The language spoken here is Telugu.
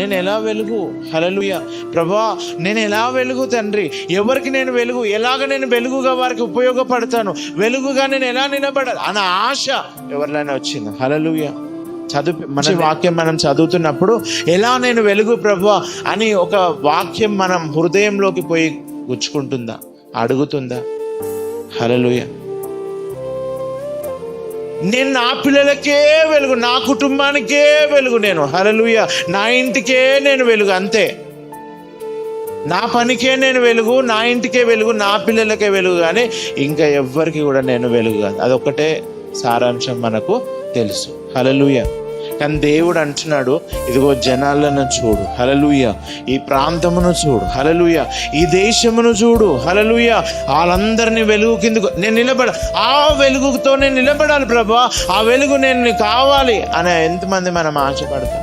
నేను ఎలా వెలుగు? హల్లెలూయా. ప్రభా నేను ఎలా వెలుగు తండ్రి? ఎవరికి నేను వెలుగు? ఎలాగ నేను వెలుగుగా వారికి ఉపయోగపడతాను? వెలుగుగా నేను ఎలా నిలబడాలి అన్న ఆశ ఎవరినైనా వచ్చింది? హల్లెలూయా. మన వాక్యం మనం చదువుతున్నప్పుడు ఎలా నేను వెలుగు ప్రభువా అని ఒక వాక్యం మనం హృదయంలోకి పోయి గుచ్చుకుంటుందా, అడుగుతుందా? హల్లెలూయా. నేను నా పిల్లలకే వెలుగు, నా కుటుంబానికే వెలుగు నేను. హల్లెలూయా. నా ఇంటికే నేను వెలుగు, అంతే. నా పనికే నేను వెలుగు, నా ఇంటికే వెలుగు, నా పిల్లలకే వెలుగు, కానీ ఇంకా ఎవ్వరికి కూడా నేను వెలుగు కాదు. అదొక్కటే సారాంశం మనకు తెలుసు. హల్లెలూయా. కానీ దేవుడు అంటున్నాడు, ఇదిగో జనాలను చూడు, హల్లెలూయా, ఈ ప్రాంతమును చూడు, హల్లెలూయా, ఈ దేశమును చూడు, హల్లెలూయా, వాళ్ళందరినీ వెలుగు కిందకు నేను ఆ వెలుగుతో నేను నిలబడాలి ప్రభా, ఆ వెలుగు నేను కావాలి అని ఎంతమంది మనం ఆశపడతాం?